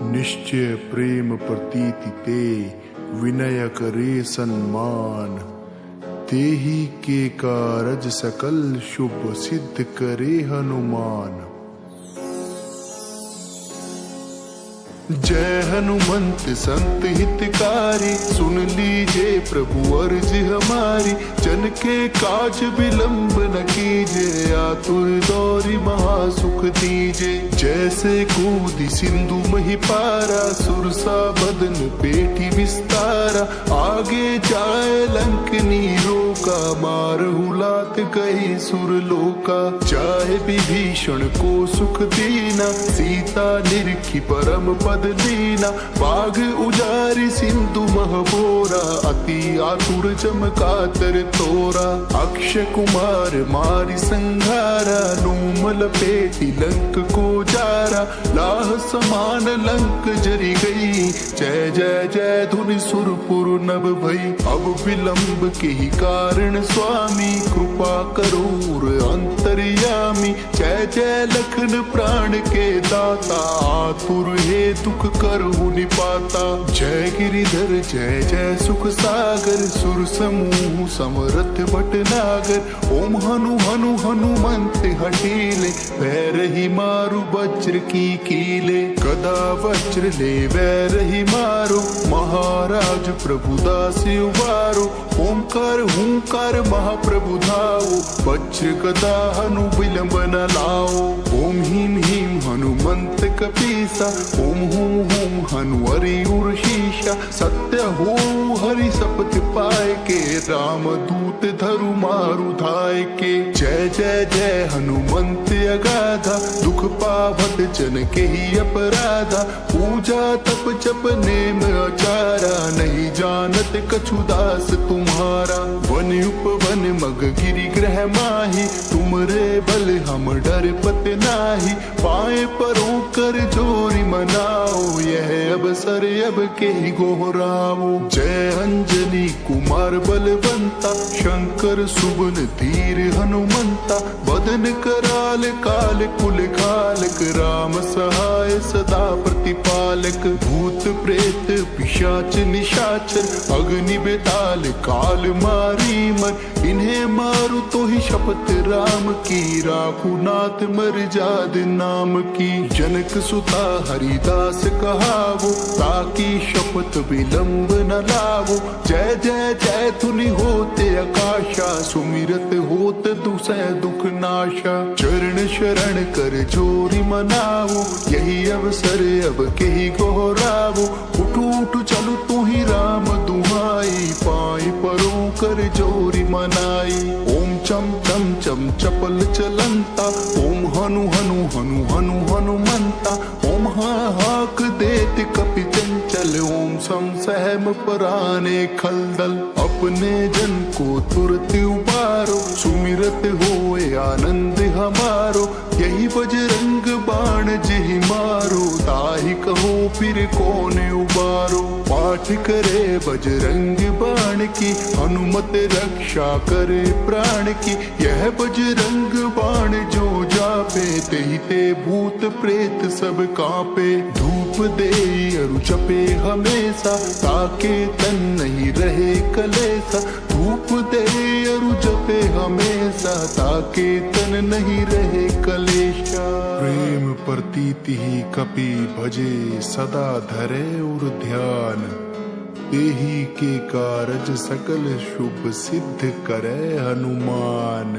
निश्चय प्रेम प्रतीति ते विनय करे सम्मान। तेहि के कारज सकल शुभ सिद्ध करे हनुमान। जय हनुमंत संत हितकारी, सुन लीजिए प्रभु अर्ज हमारी। जन के काज विलंब न कीजिए, आतुर दौरी महासुख दीजिए। जैसे कूदी सिंधु मही पारा, सुरसा बदन पेठी विस्तारा। आगे जाए लंकनी रोका, मारहु लात गई सुरलोका। चाहे विभीषण को सुख दीना, सीता निरखी परम पद दीना। बाघ उजारी सिंधु महबोरा, अति आतुर चमकातर तोरा। अक्षय कुमार मारि संघारा, नूमल पेटी लंक को जारा। लाह समान लंक जरी गई, जय जय जय धुनि सुरपुर नभ भई। अब विलंब के ही कारण स्वामी, कृपा करोर अंतर्यामी। जय जय लखन प्राण के दाता, आतुर हे दुख करहु निपाता। जय गिरिधर जय जय सुख सागर, सुर समूह समरथ भटनागर। ओम हनु हनु हनुमंत हठीले, वैरही मारु वज्र की कीले। गदा वज्र ले वैरही मारो, महाराज प्रभु दास उबारो। ओंकार हुंकार महाप्रभु धाओ, वज्र गदा हनु विलंब न लाओ। ओम हीम हीम हनुमंत कपीसा, ओम हुम हुम हनु हरि उर्शीषा। सत्य हो हरि शपथ पाए के, राम दूत धरु मारु धाय के। जय जय जय हनुमंत अगाधा, दुख पावत जन के ही अपराधा। पूजा तप जप नेम आचारा, नहीं जानत कछु दास तुम्हारा। वन उपवन मग गिरि ग्रह माही, तुमरे बल हम डर पत नाही। पाए परों कर जोरी मनाओ, यह अवसर अब के ही गोहराओ। जय अंजनी कुमार बलवंता, शंकर सुबन धीर हनुमंता। बदन कराल काल कुल कालक, राम सहाय सदा प्रतिपालक। भूत प्रेत पिशाच निशाचर, अग्नि बेताल काल मारी मर। इन्हें मारू तो ही शपथ राम की, राखू नाथ मर जाद नाम की। जनक सुता हरिदास कहावो, ताकि शपथ विलंब न लावो। जय जय जय धुनि होते आकाशा, सुमिरत होत दुसह दुख नाशा। चरण शरण कर जोरी मनावो, यही अवसर अब के ही गोहरावो। उठू उठू चलू तू ही राम दुहाई, पाई परों कर जोरी मनाई। ओम चम चम चम चपल चलंता, ओम हनु हनु हनु हनु हनुमंता। ओम हाक देत कपि चंचल, ओम सम सहम पराने खलदल। अपने जन को तुरत उबारो, सुमिरत होए आनंद हमारो। यही बजरंग बाण जिहि मारो, ताहि कहो फिर कौन उबारो। पाठ करे बजरंग बाण की, हनुमत रक्षा करे प्राण की। यह बजरंग बाण जो जापे, तेहि ते भूत प्रेत सब कांपे। धूप दे अरु जपे हमेशा, ताके तन नहीं रहे कलेसा। धूप दे अरु जपे हमेशा, ताके तन नहीं रहे कलेशा। प्रेम प्रतीति ही कपि भजे, सदा धरे उर ध्यान। तेहि के कारज सकल शुभ सिद्ध करे हनुमान।